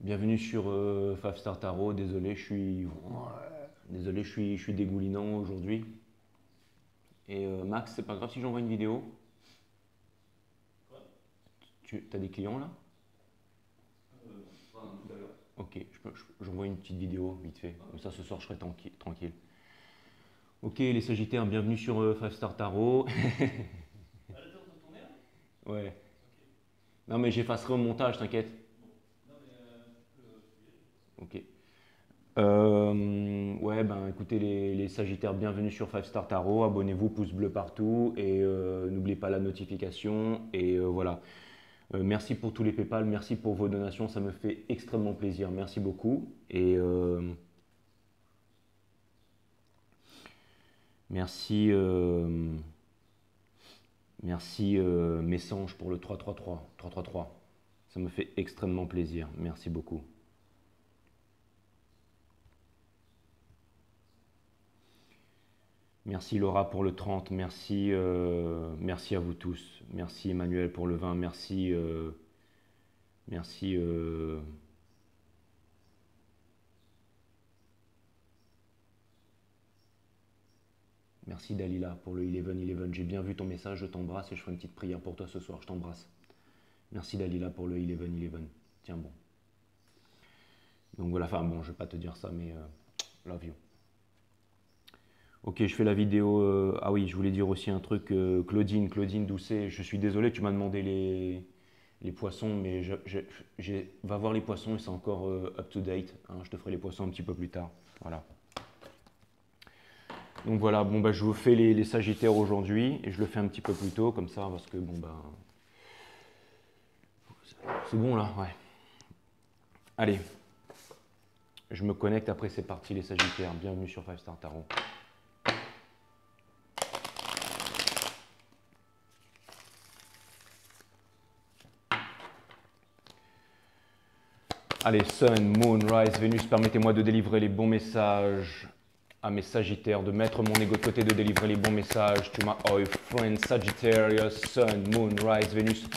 Bienvenue sur Five Star Tarot. Désolé, je suis dégoulinant aujourd'hui. Et Max, c'est pas grave si j'envoie une vidéo. Tu as des clients là? Ok, j'envoie une petite vidéo vite fait. Comme ça, ce soir, je serai tranquille. Ok, les Sagittaires, bienvenue sur Five Star Tarot. Ouais. Non, mais j'effacerai au montage, t'inquiète. Ok. Ouais, ben écoutez les Sagittaires, bienvenue sur Five Star Tarot. Abonnez-vous, pouce bleu partout et n'oubliez pas la notification. Et voilà. Merci pour tous les PayPal, merci pour vos donations, ça me fait extrêmement plaisir. Merci beaucoup. Et merci, merci Messange pour le 333. Ça me fait extrêmement plaisir. Merci beaucoup. Merci Laura pour le 30, merci, merci à vous tous. Merci Emmanuel pour le 20, merci, merci. Merci Dalila pour le 11-11. J'ai bien vu ton message, je t'embrasse et je ferai une petite prière pour toi ce soir. Je t'embrasse. Merci Dalila pour le 11-11. Tiens bon. Donc voilà, enfin bon, je vais pas te dire ça, mais love you. Ok, je fais la vidéo. Ah oui, je voulais dire aussi un truc. Claudine Doucet, je suis désolé, tu m'as demandé les poissons, mais va voir les poissons et c'est encore up to date. Hein, je te ferai les poissons un petit peu plus tard. Voilà. Donc voilà, bon bah je vous fais les Sagittaires aujourd'hui et je le fais un petit peu plus tôt comme ça parce que bon bah c'est bon là, ouais. Allez, je me connecte, après c'est parti les Sagittaires. Bienvenue sur Five Star Tarot. Allez, Sun, Moon, Rise, Vénus, permettez-moi de délivrer les bons messages à mes Sagittaires, de mettre mon ego de côté, de délivrer les bons messages. To my old friend Sagittarius, Sun, Moon, Rise, Vénus.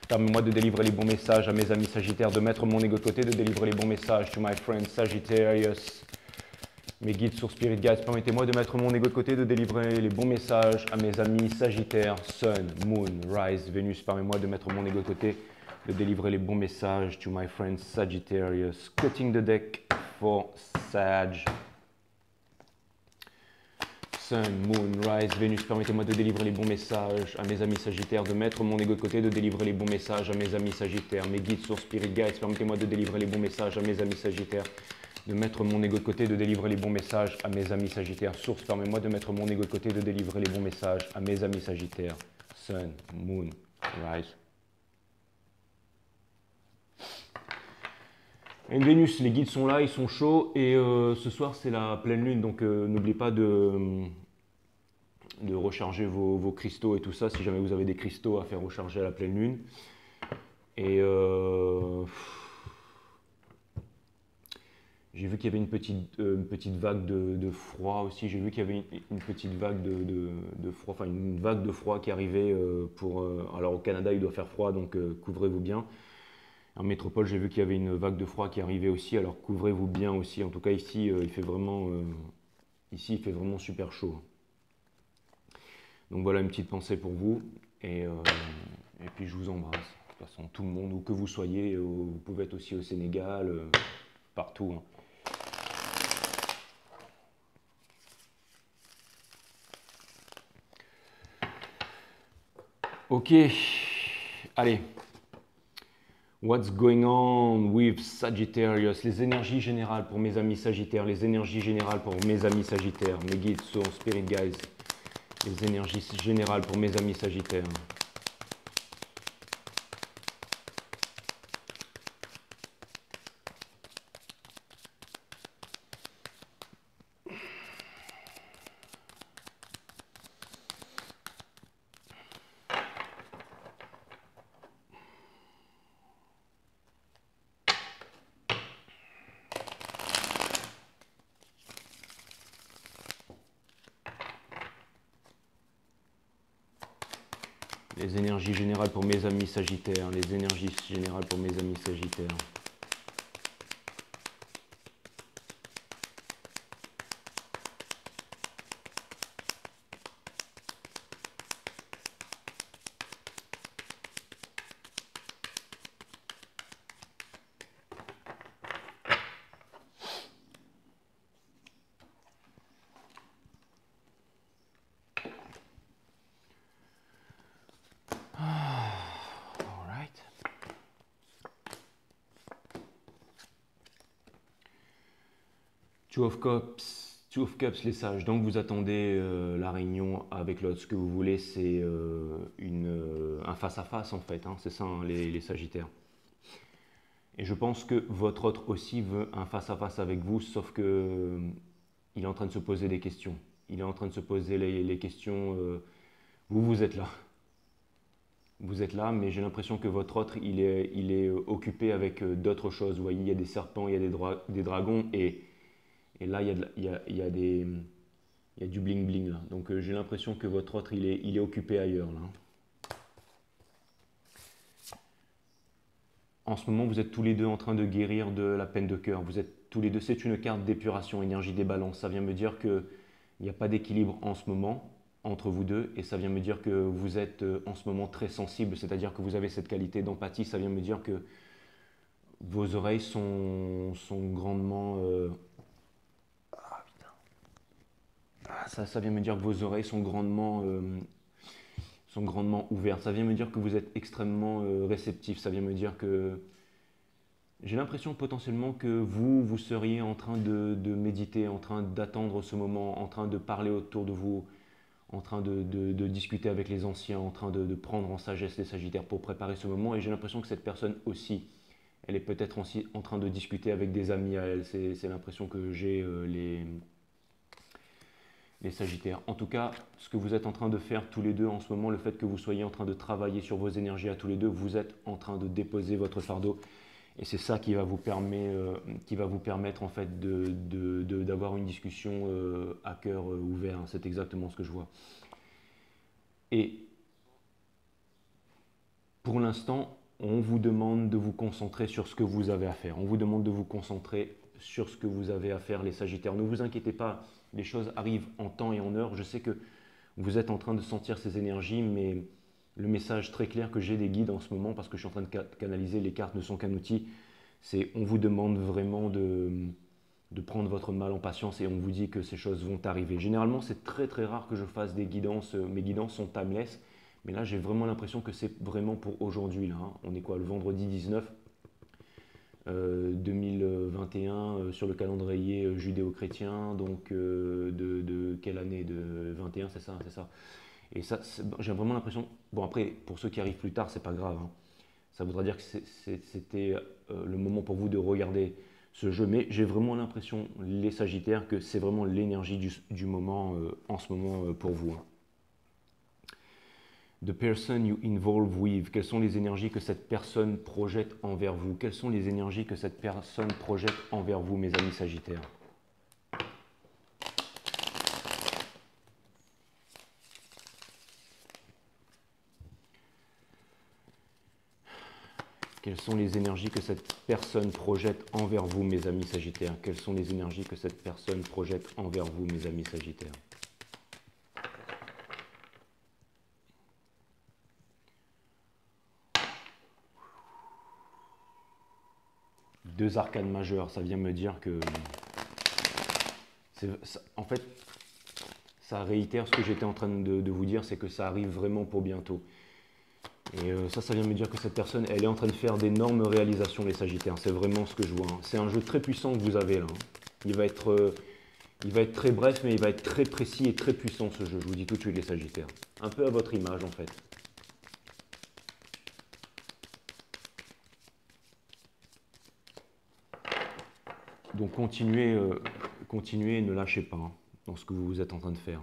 Permets-moi de délivrer les bons messages à mes amis Sagittaires, de mettre mon ego de côté, de délivrer les bons messages. To my friend Sagittarius. Mes guides sur Spirit Guides, permettez-moi de mettre mon ego de côté, de délivrer les bons messages à mes amis Sagittaires, Sun, Moon, Rise, Vénus. Permets-moi de mettre mon ego de côté, de délivrer les bons messages to my friend Sagittarius. Cutting the deck for Sag. Sun, Moon, Rise, Vénus, permettez-moi de délivrer les bons messages à mes amis Sagittaires, de mettre mon ego de côté, de délivrer les bons messages à mes amis Sagittaires. Mes guides sur Spirit Guides, permettez-moi de délivrer les bons messages à mes amis Sagittaires, de mettre mon ego de côté, de délivrer les bons messages à mes amis Sagittaires. Source, permets-moi de mettre mon ego de côté, de délivrer les bons messages à mes amis Sagittaires. Sun, Moon, Rise. Et Vénus, les guides sont là, ils sont chauds et ce soir c'est la pleine lune, donc n'oubliez pas de recharger vos cristaux et tout ça si jamais vous avez des cristaux à faire recharger à la pleine lune. Et j'ai vu qu'il y avait une petite vague de froid aussi. J'ai vu qu'il y avait une petite vague de froid, enfin une vague de froid qui arrivait alors au Canada il doit faire froid, donc couvrez-vous bien. En métropole, j'ai vu qu'il y avait une vague de froid qui arrivait aussi, alors couvrez-vous bien aussi. En tout cas, ici, il fait vraiment super chaud. Donc voilà, une petite pensée pour vous. Et puis, je vous embrasse. De toute façon, tout le monde, où que vous soyez, vous pouvez être aussi au Sénégal, partout. Hein. Ok, allez. What's going on with Sagittarius? Les énergies générales pour mes amis Sagittaires, les énergies générales pour mes amis Sagittaires, mes guides sur Spirit Guides, les énergies générales pour mes amis Sagittaires. Les énergies générales pour mes amis Sagittaires, les énergies générales pour mes amis Sagittaires. Two of Cups, les sages. Donc vous attendez la réunion avec l'autre. Ce que vous voulez, c'est un face-à-face en fait. Hein. C'est ça, hein, les Sagittaires. Et je pense que votre autre aussi veut un face-à-face avec vous, sauf que il est en train de se poser des questions. Il est en train de se poser les questions. Vous êtes là. Vous êtes là, mais j'ai l'impression que votre autre, il est occupé avec d'autres choses. Vous voyez, il y a des serpents, il y a des dragons, et là, il y a du bling-bling là. Donc j'ai l'impression que votre autre, il est occupé ailleurs là. En ce moment, vous êtes tous les deux en train de guérir de la peine de cœur. Vous êtes tous les deux, c'est une carte d'épuration, énergie des balances. Ça vient me dire qu'il n'y a pas d'équilibre en ce moment entre vous deux, et ça vient me dire que vous êtes en ce moment très sensible, c'est-à-dire que vous avez cette qualité d'empathie. Ça vient me dire que vos oreilles sont grandement... ça vient me dire que vos oreilles sont grandement ouvertes. Ça vient me dire que vous êtes extrêmement réceptif. Ça vient me dire que j'ai l'impression potentiellement que vous seriez en train de méditer, en train d'attendre ce moment, en train de parler autour de vous, en train de discuter avec les anciens, en train de prendre en sagesse les Sagittaires pour préparer ce moment. Et j'ai l'impression que cette personne aussi, elle est peut-être aussi en train de discuter avec des amis à elle. C'est l'impression que j'ai les Sagittaires. En tout cas, ce que vous êtes en train de faire tous les deux en ce moment, le fait que vous soyez en train de travailler sur vos énergies à tous les deux, vous êtes en train de déposer votre fardeau. Et c'est ça qui va vous permettre en fait d'avoir une discussion à cœur ouvert. C'est exactement ce que je vois. Et pour l'instant, on vous demande de vous concentrer sur ce que vous avez à faire. On vous demande de vous concentrer sur ce que vous avez à faire, les Sagittaires. Ne vous inquiétez pas, les choses arrivent en temps et en heure. Je sais que vous êtes en train de sentir ces énergies, mais le message très clair que j'ai des guides en ce moment, parce que je suis en train de canaliser, les cartes ne sont qu'un outil, c'est on vous demande vraiment de prendre votre mal en patience et on vous dit que ces choses vont arriver. Généralement, c'est très très rare que je fasse des guidances. Mes guidances sont timeless, mais là, j'ai vraiment l'impression que c'est vraiment pour aujourd'hui. Là, hein. On est quoi, le vendredi 19 2021 sur le calendrier judéo-chrétien, donc de quelle année? De 21, c'est ça, c'est ça. Et ça, j'ai vraiment l'impression. Bon, après, pour ceux qui arrivent plus tard, c'est pas grave. Hein. Ça voudra dire que c'était le moment pour vous de regarder ce jeu. Mais j'ai vraiment l'impression, les Sagittaires, que c'est vraiment l'énergie du moment en ce moment pour vous. Hein. The person you involve with. Quelles sont les énergies que cette personne projette envers vous? Quelles sont les énergies que cette personne projette envers vous, mes amis Sagittaires? Quelles sont les énergies que cette personne projette envers vous, mes amis Sagittaires? Quelles sont les énergies que cette personne projette envers vous, mes amis Sagittaires? Deux arcanes majeures, ça vient me dire que... En fait, ça réitère ce que j'étais en train de vous dire, c'est que ça arrive vraiment pour bientôt. Et ça vient me dire que cette personne, elle est en train de faire d'énormes réalisations, les Sagittaires. C'est vraiment ce que je vois. Hein. C'est un jeu très puissant que vous avez là. Hein. Il va être très bref, mais il va être très précis et très puissant ce jeu. Je vous dis tout de suite, les Sagittaires. Un peu à votre image, en fait. Donc continuez, continuez et ne lâchez pas hein, dans ce que vous êtes en train de faire.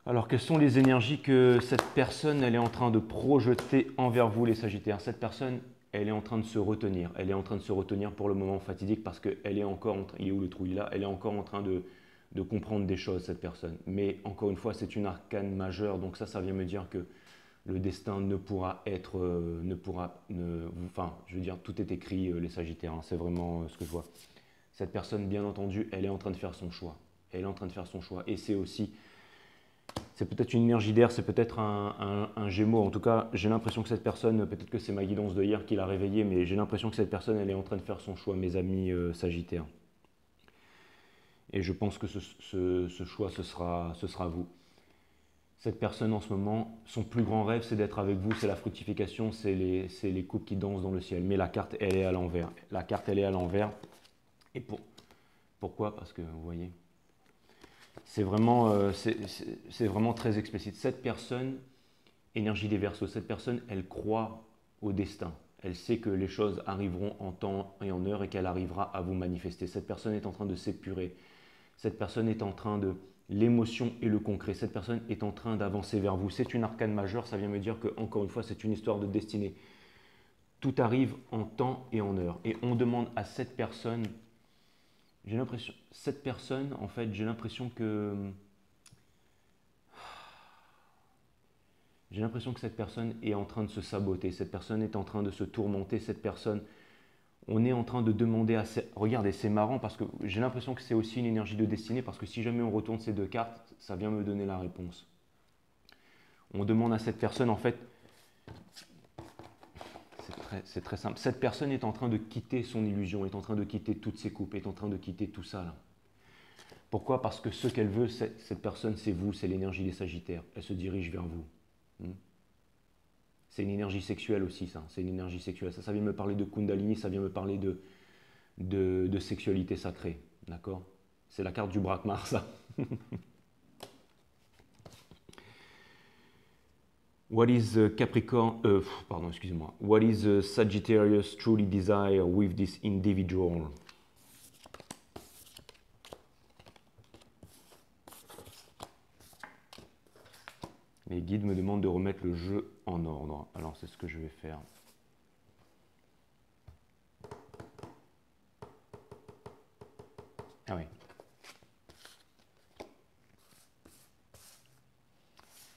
Alors, quelles sont les énergies que cette personne, elle est en train de projeter envers vous, les Sagittaires? Cette personne, elle est en train de se retenir. Elle est en train de se retenir pour le moment fatidique parce qu'elle est encore, il est où le trou? Là, elle est encore en train de comprendre des choses, cette personne. Mais encore une fois, c'est une arcane majeure, donc ça vient me dire que le destin ne pourra être, enfin, je veux dire, tout est écrit, les Sagittaires. Hein, c'est vraiment ce que je vois. Cette personne, bien entendu, elle est en train de faire son choix. Elle est en train de faire son choix. Et c'est aussi... C'est peut-être une énergie d'air, c'est peut-être un Gémeaux. En tout cas, j'ai l'impression que cette personne, peut-être que c'est ma guidance de hier qui l'a réveillée, mais j'ai l'impression que cette personne, elle est en train de faire son choix, mes amis Sagittaires. Et je pense que ce choix, ce sera vous. Cette personne, en ce moment, son plus grand rêve, c'est d'être avec vous, c'est la fructification, c'est les couples qui dansent dans le ciel. Mais la carte, elle est à l'envers. La carte, elle est à l'envers. Et Pourquoi? Parce que, vous voyez, c'est vraiment très explicite. Cette personne, énergie des Verseaux, cette personne, elle croit au destin. Elle sait que les choses arriveront en temps et en heure et qu'elle arrivera à vous manifester. Cette personne est en train de s'épurer. Cette personne est en train de l'émotion et le concret. Cette personne est en train d'avancer vers vous. C'est une arcane majeure, ça vient me dire que, encore une fois, c'est une histoire de destinée. Tout arrive en temps et en heure. Et on demande à cette personne, j'ai l'impression, cette personne, en fait, j'ai l'impression que cette personne est en train de se saboter, cette personne est en train de se tourmenter, cette personne, on est en train de demander à... Regardez, c'est marrant parce que j'ai l'impression que c'est aussi une énergie de destinée parce que si jamais on retourne ces deux cartes, ça vient me donner la réponse. On demande à cette personne, en fait, c'est très simple, cette personne est en train de quitter son illusion, est en train de quitter toutes ses coupes, est en train de quitter tout ça là. Pourquoi? Parce que ce qu'elle veut, cette personne, c'est vous, c'est l'énergie des Sagittaires. Elle se dirige vers vous. C'est une énergie sexuelle aussi, ça. C'est une énergie sexuelle. Ça vient me parler de Kundalini, ça vient me parler de sexualité sacrée. D'accord? C'est la carte du Brakmar, ça. What is Capricorn, pardon, excusez-moi. What is Sagittarius truly desire with this individual? Les guides me demandent de remettre le jeu en ordre. Alors, c'est ce que je vais faire. Ah oui.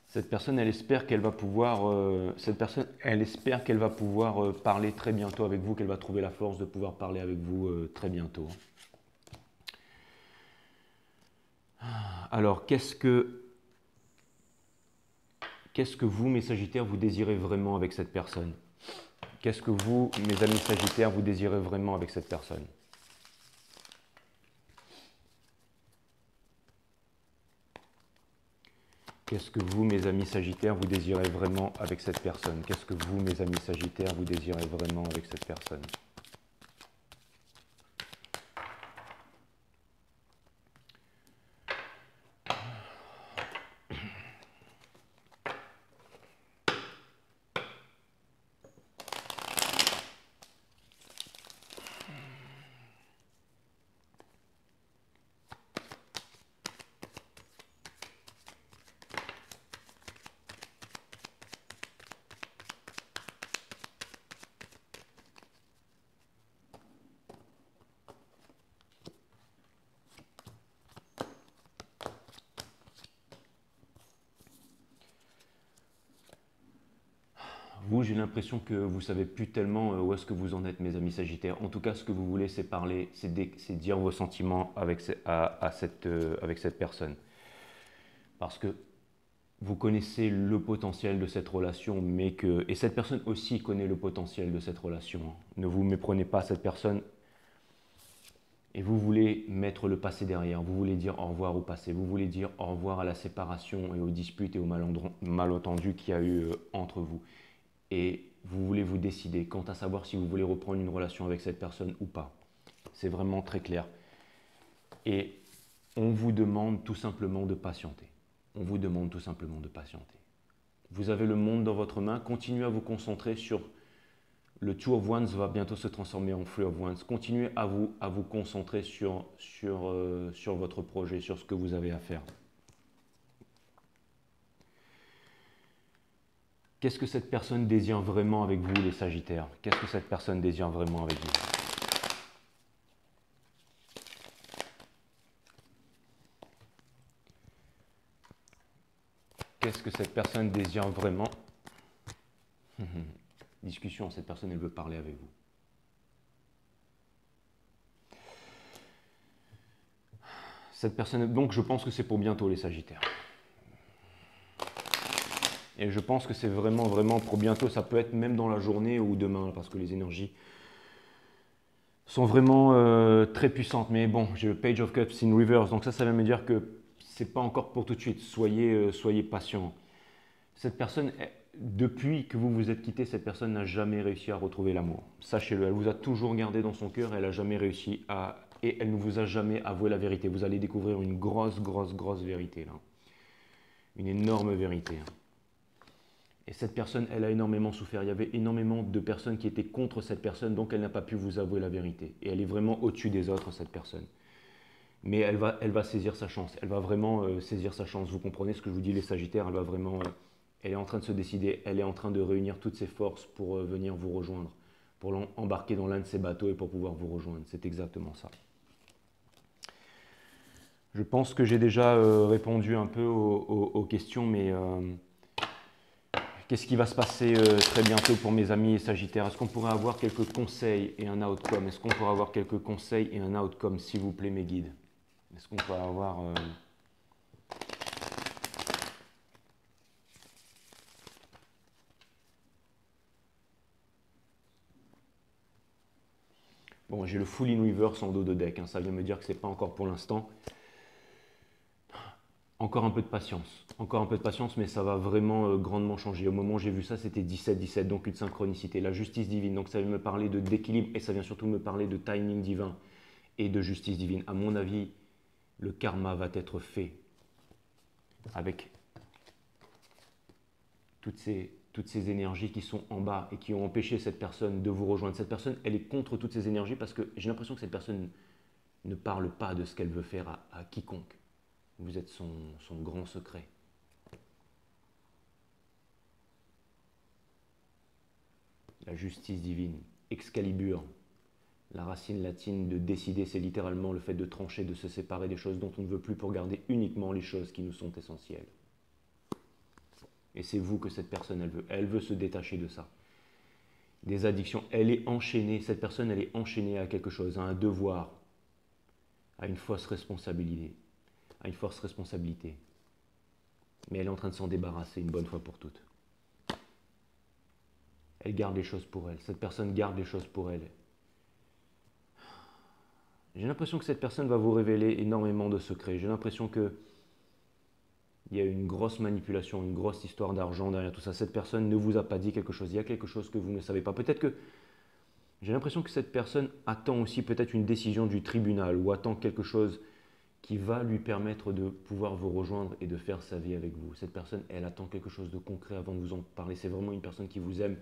Cette personne, elle espère qu'elle va pouvoir, parler très bientôt avec vous, qu'elle va trouver la force de pouvoir parler avec vous très bientôt. Alors, qu'est-ce que vous, mes Sagittaires, vous désirez vraiment avec cette personne? Qu'est-ce que vous, mes amis Sagittaires, vous désirez vraiment avec cette personne? Qu'est-ce que vous, mes amis Sagittaires, vous désirez vraiment avec cette personne? Qu'est-ce que vous, mes amis Sagittaires, vous désirez vraiment avec cette personne? Vous, j'ai l'impression que vous savez plus tellement où est-ce que vous en êtes, mes amis Sagittaires. En tout cas, ce que vous voulez, c'est parler, c'est dire vos sentiments avec cette personne. Parce que vous connaissez le potentiel de cette relation, et cette personne aussi connaît le potentiel de cette relation. Ne vous méprenez pas, cette personne, et vous voulez mettre le passé derrière, vous voulez dire au revoir au passé, vous voulez dire au revoir à la séparation et aux disputes et aux malentendus qu'il y a eu entre vous. Et vous voulez vous décider quant à savoir si vous voulez reprendre une relation avec cette personne ou pas. C'est vraiment très clair. Et on vous demande tout simplement de patienter. On vous demande tout simplement de patienter. Vous avez le monde dans votre main, continuez à vous concentrer sur... Le Two of Wands va bientôt se transformer en Three of Wands. Continuez à vous concentrer sur votre projet, sur ce que vous avez à faire. Qu'est-ce que cette personne désire vraiment avec vous, les Sagittaires? Qu'est-ce que cette personne désire vraiment avec vous? Qu'est-ce que cette personne désire vraiment? Discussion, cette personne, elle veut parler avec vous. Cette personne, donc je pense que c'est pour bientôt, les Sagittaires. Et je pense que c'est vraiment, vraiment pour bientôt. Ça peut être même dans la journée ou demain, parce que les énergies sont vraiment très puissantes. Mais bon, j'ai le Page of Cups in reverse, donc ça veut me dire que c'est pas encore pour tout de suite. Soyez patient. Cette personne, depuis que vous vous êtes quitté, cette personne n'a jamais réussi à retrouver l'amour. Sachez-le, elle vous a toujours gardé dans son cœur, elle n'a jamais réussi à et elle ne vous a jamais avoué la vérité. Vous allez découvrir une grosse vérité là. Une énorme vérité. Et cette personne, elle a énormément souffert. Il y avait énormément de personnes qui étaient contre cette personne, donc elle n'a pas pu vous avouer la vérité. Et elle est vraiment au-dessus des autres, cette personne. Mais elle va saisir sa chance. Elle va vraiment saisir sa chance. Vous comprenez ce que je vous dis, les Sagittaires, elle va vraiment... elle est en train de se décider, elle est en train de réunir toutes ses forces pour venir vous rejoindre, pour embarquer dans l'un de ses bateaux et pour pouvoir vous rejoindre. C'est exactement ça. Je pense que j'ai déjà répondu un peu aux questions, mais qu'est-ce qui va se passer très bientôt pour mes amis Sagittaires? Est-ce qu'on pourrait avoir quelques conseils et un outcome? Est-ce qu'on pourrait avoir quelques conseils et un outcome, s'il vous plaît, mes guides? Est-ce qu'on peut avoir... Bon, j'ai le full in reverse en dos de deck, hein. Ça vient me dire que ce n'est pas encore pour l'instant. Encore un peu de patience, mais ça va vraiment grandement changer. Au moment où j'ai vu ça, c'était 17-17, donc une synchronicité, la justice divine. Donc ça vient me parler d'équilibre et ça vient surtout me parler de timing divin et de justice divine. À mon avis, le karma va être fait avec toutes ces énergies qui sont en bas et qui ont empêché cette personne de vous rejoindre. Cette personne, elle est contre toutes ces énergies parce que j'ai l'impression que cette personne ne parle pas de ce qu'elle veut faire à quiconque. Vous êtes son grand secret. La justice divine, Excalibur, la racine latine de décider, c'est littéralement le fait de trancher, de se séparer des choses dont on ne veut plus pour garder uniquement les choses qui nous sont essentielles. Et c'est vous que cette personne, elle veut se détacher de ça. Des addictions, elle est enchaînée, cette personne, elle est enchaînée à quelque chose, à un devoir, à une fausse responsabilité. Mais elle est en train de s'en débarrasser une bonne fois pour toutes. Elle garde les choses pour elle. Cette personne garde les choses pour elle. J'ai l'impression que cette personne va vous révéler énormément de secrets. J'ai l'impression qu'il y a une grosse manipulation, une grosse histoire d'argent derrière tout ça. Cette personne ne vous a pas dit quelque chose. Il y a quelque chose que vous ne savez pas. Peut-être que j'ai l'impression que cette personne attend aussi peut-être une décision du tribunal ou attend quelque chose qui va lui permettre de pouvoir vous rejoindre et de faire sa vie avec vous. Cette personne, elle attend quelque chose de concret avant de vous en parler. C'est vraiment une personne qui vous aime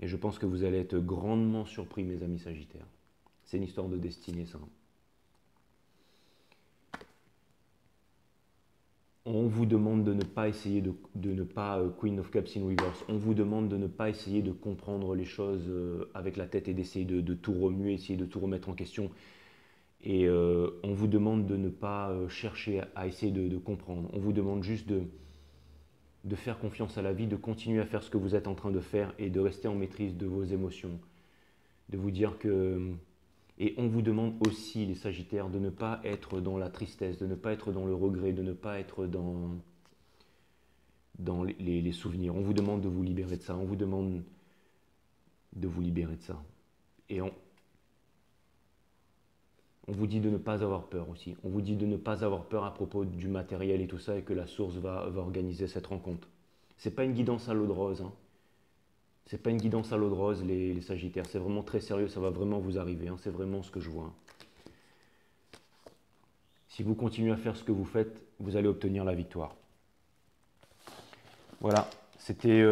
et je pense que vous allez être grandement surpris, mes amis Sagittaires. C'est une histoire de destinée, ça. On vous demande de ne pas essayer de ne pas Queen of Cups in reverse. On vous demande de ne pas essayer de comprendre les choses avec la tête et d'essayer de tout remuer, essayer de tout remettre en question. Et on vous demande de ne pas chercher à essayer de comprendre. On vous demande juste de faire confiance à la vie, de continuer à faire ce que vous êtes en train de faire et de rester en maîtrise de vos émotions. De vous dire que... Et on vous demande aussi, les Sagittaires, de ne pas être dans la tristesse, de ne pas être dans le regret, de ne pas être dans les souvenirs. On vous demande de vous libérer de ça. On vous demande de vous libérer de ça. Et on vous dit de ne pas avoir peur aussi. On vous dit de ne pas avoir peur à propos du matériel et tout ça et que la source va organiser cette rencontre. Ce n'est pas une guidance à l'eau de rose. Hein. Ce n'est pas une guidance à l'eau de rose, les Sagittaires. C'est vraiment très sérieux, ça va vraiment vous arriver. Hein. C'est vraiment ce que je vois. Hein. Si vous continuez à faire ce que vous faites, vous allez obtenir la victoire. Voilà, c'était...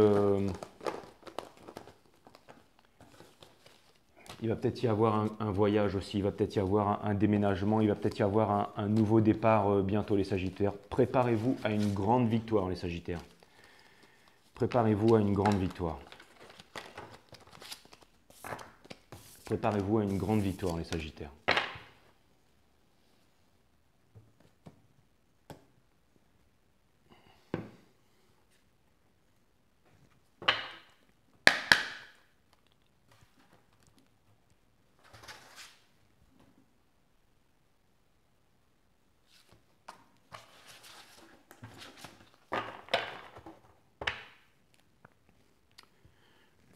Il va peut-être y avoir un voyage aussi, il va peut-être y avoir un déménagement, il va peut-être y avoir un nouveau départ bientôt, les Sagittaires. Préparez-vous à une grande victoire, les Sagittaires. Préparez-vous à une grande victoire. Préparez-vous à une grande victoire, les Sagittaires.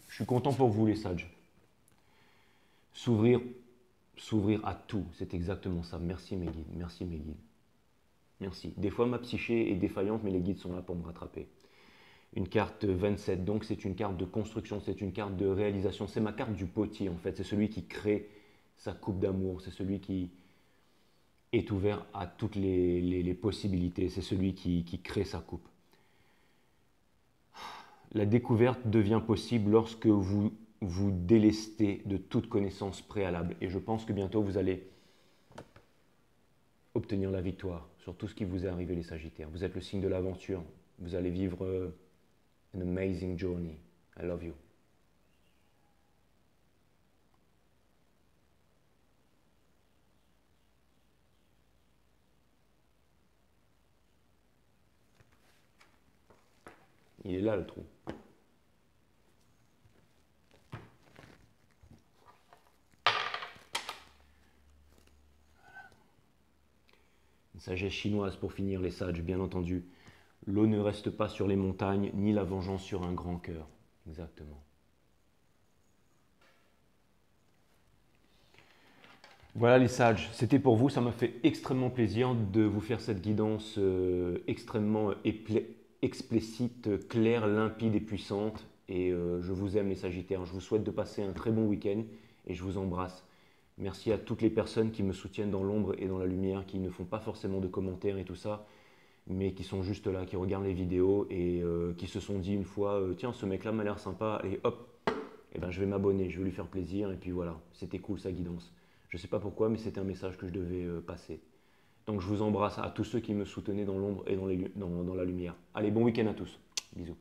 Je suis content pour vous, les sages. S'ouvrir à tout, c'est exactement ça. Merci mes guides, merci mes guides. Merci. Des fois, ma psyché est défaillante, mais les guides sont là pour me rattraper. Une carte 27, donc c'est une carte de construction, c'est une carte de réalisation. C'est ma carte du potier, en fait. C'est celui qui crée sa coupe d'amour, c'est celui qui est ouvert à toutes les possibilités. C'est celui qui crée sa coupe. La découverte devient possible lorsque vous vous délestez de toute connaissance préalable. Et je pense que bientôt vous allez obtenir la victoire sur tout ce qui vous est arrivé, les Sagittaires. Vous êtes le signe de l'aventure. Vous allez vivre an amazing journey. I love you. Il est là le trou. Une sagesse chinoise pour finir, les sages, bien entendu. L'eau ne reste pas sur les montagnes, ni la vengeance sur un grand cœur. Exactement. Voilà les sages, c'était pour vous, ça m'a fait extrêmement plaisir de vous faire cette guidance extrêmement explicite, claire, limpide et puissante. Et je vous aime les Sagittaires, je vous souhaite de passer un très bon week-end et je vous embrasse. Merci à toutes les personnes qui me soutiennent dans l'ombre et dans la lumière, qui ne font pas forcément de commentaires et tout ça, mais qui sont juste là, qui regardent les vidéos et qui se sont dit une fois, tiens, ce mec-là m'a l'air sympa, et hop, eh ben, je vais m'abonner, je vais lui faire plaisir, et puis voilà, c'était cool sa guidance. Je ne sais pas pourquoi, mais c'était un message que je devais passer. Donc je vous embrasse à tous ceux qui me soutenaient dans l'ombre et dans la lumière. Allez, bon week-end à tous. Bisous.